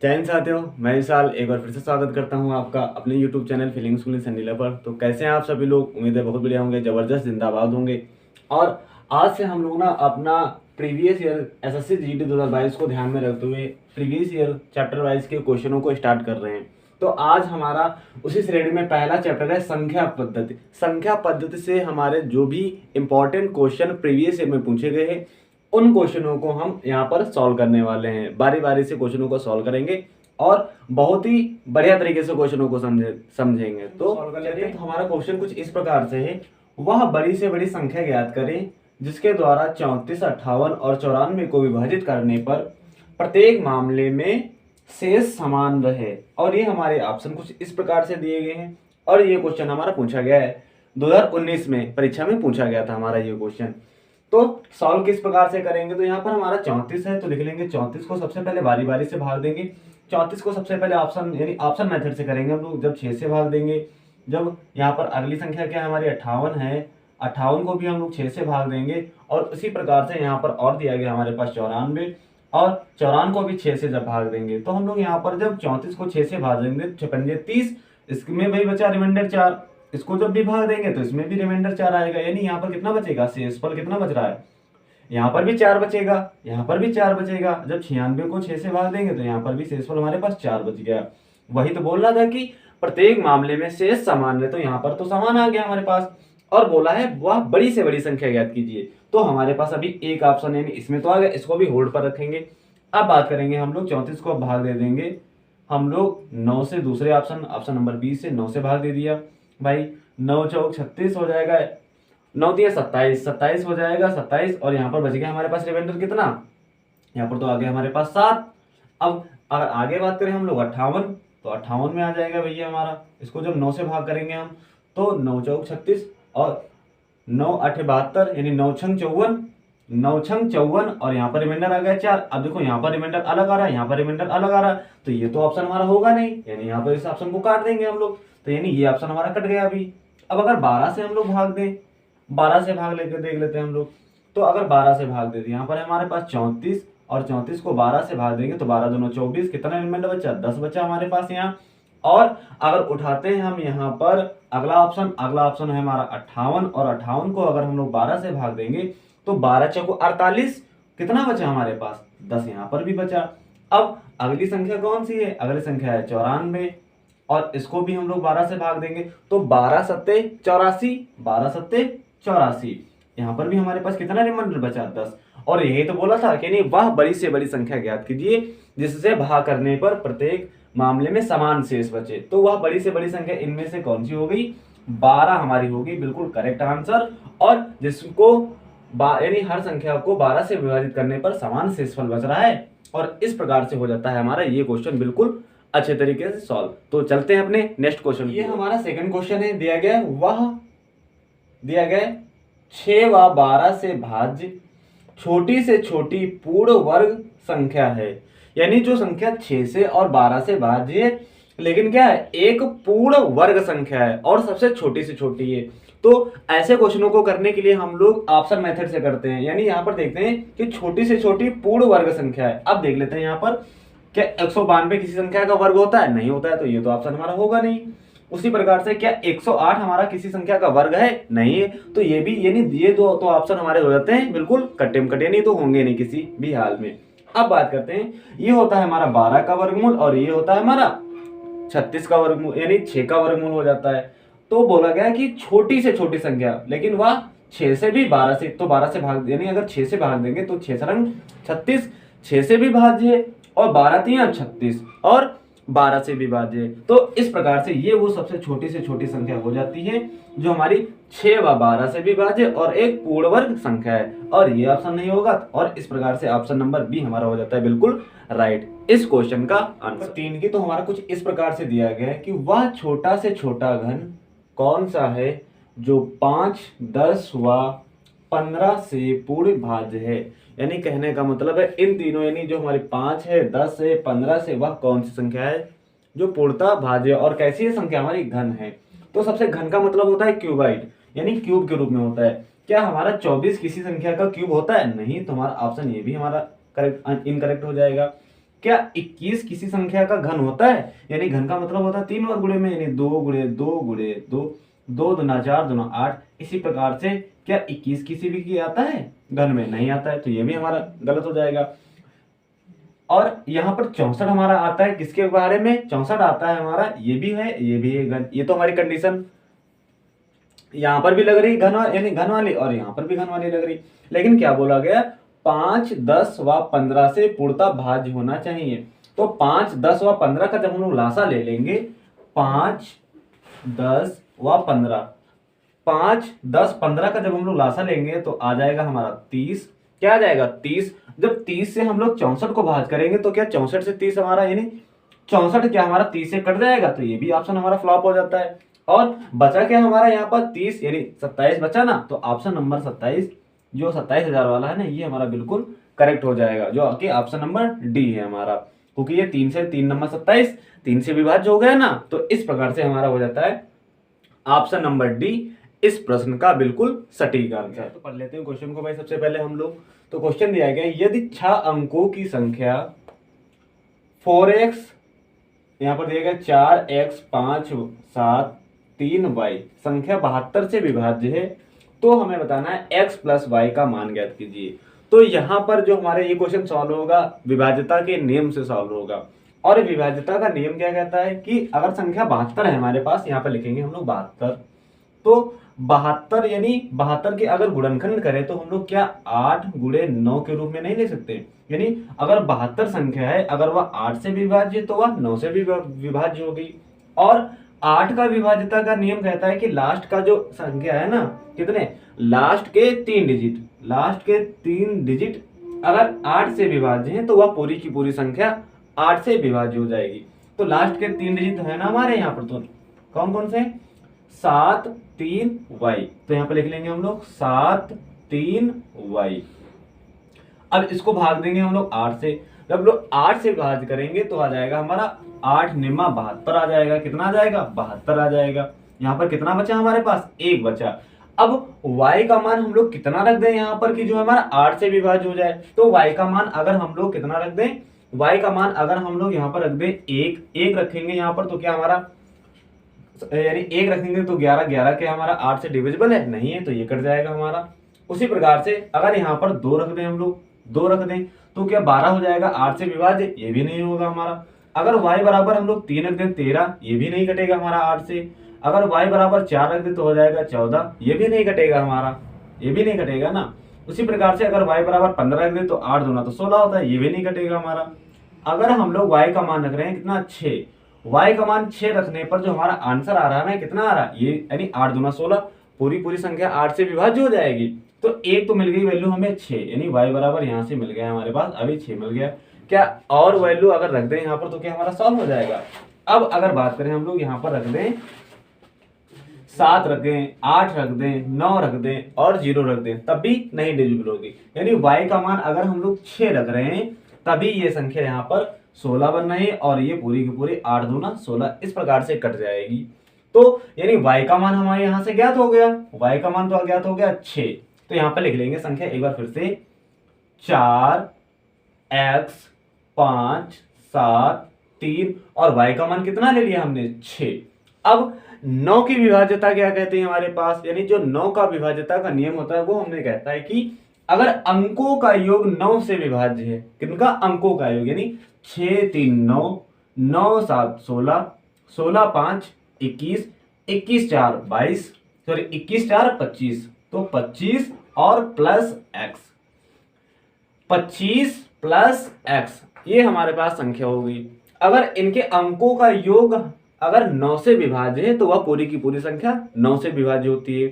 जय हिंद साथियों, मैं विशाल एक बार फिर से स्वागत करता हूं आपका अपने YouTube चैनल फीलिंग स्कूल इन संडीला पर। तो कैसे हैं आप सभी लोग? उम्मीद है बहुत बढ़िया होंगे, ज़बरदस्त जिंदाबाद होंगे। और आज से हम लोग ना अपना प्रीवियस ईयर एसएससी जीडी 2022 को ध्यान में रखते हुए प्रीवियस ईयर चैप्टर वाइज के क्वेश्चनों को स्टार्ट कर रहे हैं। तो आज हमारा उसी श्रेणी में पहला चैप्टर है संख्या पद्धति। संख्या पद्धति से हमारे जो भी इंपॉर्टेंट क्वेश्चन प्रीवियस ईयर में पूछे गए हैं उन क्वेश्चनों को हम यहाँ पर सॉल्व करने वाले हैं। बारी बारी से क्वेश्चनों को सॉल्व करेंगे और बहुत ही बढ़िया तरीके से क्वेश्चनों को समझेंगे। तो चलिए, तो हमारा क्वेश्चन कुछ इस प्रकार से है। वह बड़ी से बड़ी संख्या ज्ञात करें जिसके द्वारा 34, 58 और 94 को विभाजित करने पर प्रत्येक मामले में शेष समान रहे। और ये हमारे ऑप्शन कुछ इस प्रकार से दिए गए हैं और ये क्वेश्चन हमारा पूछा गया है 2019 में परीक्षा में पूछा गया था हमारा ये क्वेश्चन। तो सॉल्व किस प्रकार से करेंगे? तो यहाँ पर हमारा 34 है तो लिख लेंगे 34 को सबसे पहले बारी बारी से भाग देंगे। 34 को सबसे पहले ऑप्शन यानी ऑप्शन मेथड से करेंगे हम लोग, जब 6 से भाग देंगे। जब यहाँ पर अगली संख्या क्या है हमारी 58 है, 58 को भी हम लोग 6 से भाग देंगे। और उसी प्रकार से यहाँ पर और दिया गया हमारे पास 94 और 54 को भी 6 से जब भाग देंगे तो हम लोग यहाँ पर जब 34 को 6 से भाग देंगे 30, इसमें भाई बचा रिमाइंडर 4। इसको जब भी भाग देंगे तो इसमें भी रिमाइंडर 4 आएगा, यानी यहाँ पर कितना बचेगा? शेषफल कितना बच रहा है? यहाँ पर भी 4 बचेगा, यहाँ पर भी 4 बचेगा। जब 96 को 6 से भाग देंगे तो यहाँ पर भी शेषफल हमारे पास 4 बच गया। वही तो बोल रहा था कि प्रत्येक मामले में शेष समान है, तो यहाँ पर तो समान आ गया हमारे पास। और बोला है वह बड़ी से बड़ी संख्या ज्ञात कीजिए, तो हमारे पास अभी एक ऑप्शन यानी इसमें तो आ गया, इसको भी होल्ड पर रखेंगे। अब बात करेंगे हम लोग 34 को भाग दे देंगे हम लोग 9 से, दूसरे ऑप्शन नंबर 20 से 9 से भाग दे दिया भाई। 9 चौक 36 हो जाएगा, 9 दिया 27, 27 हो जाएगा 27। और यहाँ पर बच गया हमारे पास रिमाइंडर कितना? यहाँ पर तो आ गया हमारे पास 7। अब अगर आगे बात करें हम लोग 58, तो 58 में आ जाएगा भैया हमारा। इसको जब 9 से भाग करेंगे हम तो 9 चौक 36 और 9 8 72 यानी 9 छंग 54, 9 छंग 54 और यहाँ पर रिमाइंडर आ गया 4। अब देखो यहाँ पर रिमाइंडर अलग आ रहा है, यहाँ पर रिमाइंडर अलग आ रहा है, तो ये तो ऑप्शन हमारा होगा नहीं, यानी यहाँ पर इस ऑप्शन को काट देंगे हम लोग। तो यानी ये ऑप्शन हमारा कट गया अभी। अब अगर 12 से हम लोग भाग दें, 12 से भाग लेकर देख लेते हैं हम लोग। तो अगर 12 से भाग देते यहाँ पर हमारे पास 34 और 34 को 12 से भाग देंगे तो 12 दूनी 24, कितना रिमाइंडर बचा? 10 बचा हमारे पास यहाँ। और अगर उठाते हैं हम यहाँ पर अगला ऑप्शन है हमारा 58 और 58 को अगर हम लोग 12 से भाग देंगे तो 12 चौको 48, कितना बचा हमारे पास? 10 यहाँ पर भी बचा। अब अगली संख्या कौन सी है? अगली संख्या है 94 और इसको भी हम लोग 12 से भाग देंगे तो 12 सत्ते 84, 12 सत्ते 84। यहाँ पर भी हमारे पास कितना रिमाइंडर बचा? 10। और यही तो बोला था कि नहीं, वह बड़ी से बड़ी संख्या ज्ञात कीजिए जिससे भाग करने पर प्रत्येक मामले में समान शेष बचे। तो वह बड़ी से बड़ी संख्या इनमें से कौन सी हो गई? 12 हमारी होगी, बिल्कुल करेक्ट आंसर। और जिसको यानी हर संख्या को 12 से विभाजित करने पर समान शेषफल बच रहा है। और इस प्रकार से हो जाता है हमारा ये क्वेश्चन बिल्कुल अच्छे तरीके से सॉल्व। तो चलते हैं अपने नेक्स्ट क्वेश्चन। ये हमारा सेकंड क्वेश्चन है। दिया गया 6 व 12 से भाज्य छोटी से छोटी पूर्ण वर्ग संख्या है। यानी जो संख्या 6 से और 12 से भाज्य है, लेकिन क्या है? एक पूर्ण वर्ग संख्या है और सबसे छोटी से छोटी है। तो ऐसे क्वेश्चनों को करने के लिए हम लोग ऑप्शन मेथड से करते हैं। यानी यहाँ पर देखते हैं कि छोटी से छोटी पूर्ण वर्ग संख्या है। अब देख लेते हैं यहाँ पर क्या 192 किसी संख्या का वर्ग होता है? नहीं होता है, तो ये तो ऑप्शन हमारा होगा नहीं। उसी प्रकार से क्या 108 हमारा किसी संख्या का वर्ग है? नहीं है, तो ये भी यानी ये दो तो ऑप्शन हमारे हो जाते हैं बिल्कुल कट्टे कटे, नहीं तो होंगे नहीं किसी भी हाल में। अब बात करते हैं, ये होता है हमारा 12 का वर्गमूल और ये होता है हमारा 36 का वर्गमूल, यानी 6 का वर्गमूल हो जाता है। तो बोला गया कि छोटी से छोटी संख्या, लेकिन वह 6 से भी 12 से, तो 12 से भाग यानी अगर 6 से भाग देंगे तो 6 सरंग 36, 6 से भी भाज्य और 12 तिया 36 और 12 से भी भाज्य। तो इस प्रकार से ये वो सबसे छोटी से छोटी संख्या हो जाती है जो हमारी 6 व 12 से भी भाज्य और एक पूर्ण वर्ग संख्या है। और ये ऑप्शन नहीं होगा और इस प्रकार से ऑप्शन नंबर बी हमारा हो जाता है बिल्कुल राइट इस क्वेश्चन का आंसर। 3 की तो हमारा कुछ इस प्रकार से दिया गया है कि वह छोटा से छोटा घन कौन सा है जो 5, 10 व 15 से पूर्ण भाज्य है। यानी कहने का मतलब है इन तीनों यानी जो हमारी 5 है, 10 है, 15 से वह कौन सी संख्या है जो पूर्णतः भाज्य और कैसी है संख्या? हमारी घन है। तो सबसे घन का मतलब होता है क्यूबाइड, यानी क्यूब के रूप में होता है। क्या हमारा 24 किसी संख्या का क्यूब होता है? नहीं, तो हमारा ऑप्शन ये भी हमारा करेक्ट इनकरेक्ट हो जाएगा। क्या 21 किसी संख्या का घन होता है? यानी घन का मतलब होता है 3 और गुणे में, यानी 2 गुणे 2 गुणे 2, 2 दूना 4 दूना 8। इसी प्रकार से क्या 21 किसी भी की आता है? घन में नहीं आता है, तो ये भी हमारा गलत हो जाएगा। और यहाँ पर 64 हमारा आता है किसके बारे में? 64 आता है हमारा, ये भी है ये भी है घन। ये तो हमारी कंडीशन यहाँ पर भी लग रही घन, यानी घन वाली, और यहाँ पर भी घन वाली लग रही। लेकिन क्या बोला गया? 5, 10 व 15 से पूर्णतः भाज्य होना चाहिए। तो 5, 10 व 15 का जब हम लोग लासा ले लेंगे, 5, 10 व 15, 5, 10, 15 का जब हम लोग लासा लेंगे तो आ जाएगा हमारा 30। क्या आ जाएगा? 30। जब 30 से हम लोग 64 को भाग करेंगे तो क्या 64 से 30 हमारा, यानी 64 क्या हमारा 30 से कट जाएगा, तो ये भी ऑप्शन हमारा फ्लॉप हो जाता है। और बचा क्या हमारा यहाँ पर? 30, यानी 27 बचा ना, तो ऑप्शन नंबर 27 जो 27,000 वाला है ना, ये हमारा बिल्कुल करेक्ट हो जाएगा, जो कि ऑप्शन नंबर डी है हमारा। क्योंकि ये 3 से 3 नंबर 27, 3 से विभाज्य हो गया ना, तो इस प्रकार से हमारा हो जाता है ऑप्शन नंबर डी इस प्रश्न का बिल्कुल सटीक आंसर। तो पढ़ लेते हैं क्वेश्चन को भाई सबसे पहले हम लोग। तो क्वेश्चन दिया गया, यदि 6 अंकों की संख्या 4x, यहाँ पर दिया गया 4x 5 7 3y संख्या 72 से विभाज्य है, तो हमें बताना है x प्लस y का मान ज्ञात कीजिए। तो यहाँ पर जो हमारे ये क्वेश्चन सॉल्व होगा विभाज्यता के नियम से सॉल्व होगा। और विभाज्यता का नियम क्या कहता है कि अगर संख्या 72 है हमारे पास, यहाँ पर लिखेंगे हम लोग 72, तो 72 यानी 72 के अगर गुणनखंड करें तो हम लोग क्या 8 गुणे 9 के रूप में नहीं ले सकते। यानी अगर 72 संख्या है, अगर वह 8 से विभाज्य तो वह 9 से भी विभाज्य होगी। और 8 का विभाज्यता का नियम कहता है कि लास्ट का जो संख्या है ना, कितने, लास्ट के 3 डिजिट, लास्ट के 3 डिजिट अगर 8 से विभाज्य है तो वह पूरी की पूरी संख्या 8 से विभाज्य हो जाएगी। तो लास्ट के 3 डिजिट है ना हमारे यहाँ पर, तो कौन कौन से? 7 3 y, तो यहाँ पे लिख लेंगे हम लोग 7 3 y। अब इसको भाग देंगे हम लोग 8 से। जब लोग 8 से भाग करेंगे तो आ जाएगा हमारा 8 निम्मा 72 आ जाएगा। कितना आ जाएगा? 72 आ जाएगा। यहाँ पर कितना बचा हमारे पास? 1 बचा। अब y का मान हम लोग कितना रख दें यहाँ पर कि जो हमारा 8 से विभाज्य हो जाए? तो y का मान अगर हम लोग कितना रख दें? y का मान अगर हम लोग यहाँ पर रख दें 1 रखेंगे यहाँ पर, तो क्या हमारा, यानी 1 रखेंगे तो 11, 11 क्या हमारा 8 से डिविजिबल है? नहीं है, तो ये कट जाएगा हमारा। उसी प्रकार से अगर यहाँ पर 2 रख दें हम लोग, 2 रख दें तो क्या 12 हो जाएगा 8 से विभाज्य? ये भी नहीं होगा हमारा। अगर y बराबर हम लोग 3 रख दें 13, ये भी नहीं कटेगा हमारा 8 से। अगर y बराबर 4 रख दें तो हो जाएगा 14, ये भी नहीं कटेगा हमारा, ये भी नहीं कटेगा ना। उसी प्रकार से अगर y बराबर 15 रख दें तो 8 दूना तो 16 होता है, ये भी नहीं कटेगा हमारा। अगर हम लोग y का मान रख रहे हैं कितना, 6, y का मान 6 रखने पर जो हमारा आंसर आ रहा है ना, कितना आ रहा है? ये यानी 8 दूना 16, पूरी पूरी संख्या 8 से विभाज्य हो जाएगी। तो एक तो मिल गई वैल्यू हमें 6, यानी y बराबर यहाँ से मिल गया हमारे पास, अभी 6 मिल गया। क्या और वैल्यू अगर रख दें यहाँ पर तो क्या हमारा सॉल्व हो जाएगा। अब अगर बात करें हम लोग यहाँ पर रख दें 7 रख दें, 8 रख दें, 9 रख दें और 0 रख दें, तब भी नहीं डिविजिबल होगी। यानी y का मान अगर हम लोग 6 रख रहे हैं तभी ये संख्या यहाँ पर 16 बन रही है, और ये पूरी की पूरी 8 दूना 16 इस प्रकार से कट जाएगी। तो यानी y का मान हमारे यहाँ से ज्ञात हो गया, y का मान तो ज्ञात हो गया 6। तो यहाँ पर लिख लेंगे संख्या एक बार फिर से, 4x 5 7 3, और y का मान कितना ले लिया हमने? 6। अब 9 की विभाज्यता क्या कहते हैं हमारे पास, यानी जो 9 का विभाज्यता का नियम होता है वो हमने कहता है कि अगर अंकों का योग 9 से विभाज्य है, किनका? अंकों का योग, यानी 6 3 9, 9 7 16, 16 5 21, 21 4 22, सॉरी 21 4 25, तो 25 और प्लस x, 25 प्लस x, ये हमारे पास संख्या होगी। अगर इनके अंकों का योग अगर 9 से विभाज्य है तो वह पूरी की पूरी संख्या 9 से विभाज्य होती है।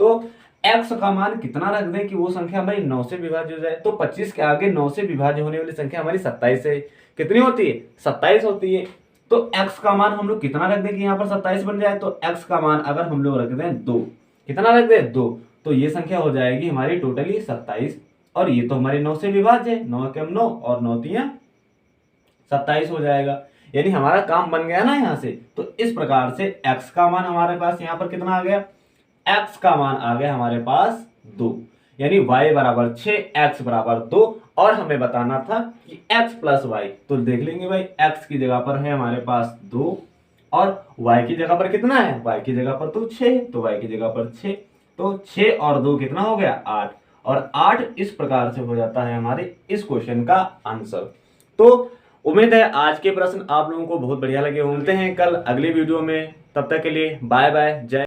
तो x का मान कितना रख दें कि वो संख्या हमारी 9 से विभाज्य हो जाए? तो 25 के आगे 9 से विभाज्य होने वाली संख्या हमारी 27 है। कितनी होती है? 27 होती है। तो x का मान हम लोग कितना रख दें कि यहाँ पर 27 बन जाए? तो x का मान अगर हम लोग रख दें 2, कितना रख दें? 2, तो ये संख्या हो जाएगी हमारी टोटली 27, और ये तो हमारी 9 से विभाज्य है, 9 के 9 और 9 3 27 हो जाएगा। यानी हमारा काम बन गया ना यहाँ से। तो इस प्रकार से x का मान हमारे पास यहाँ पर कितना आ गया? x का मान आ गया हमारे पास 2। यानी y बराबर 6 x बराबर 2 और हमें बताना था कि x प्लस वाई। तो देख लेंगे भाई x की जगह पर है हमारे पास 2 और y की जगह पर कितना है, y की जगह पर तो 6, तो y की जगह पर 6, तो 6 और 2 कितना हो गया 8 और 8 इस प्रकार से हो जाता है हमारे इस क्वेश्चन का आंसर। तो उम्मीद है आज के प्रश्न आप लोगों को बहुत बढ़िया लगे होंगे। मिलते हैं कल अगली वीडियो में, तब तक के लिए बाय बाय, जय।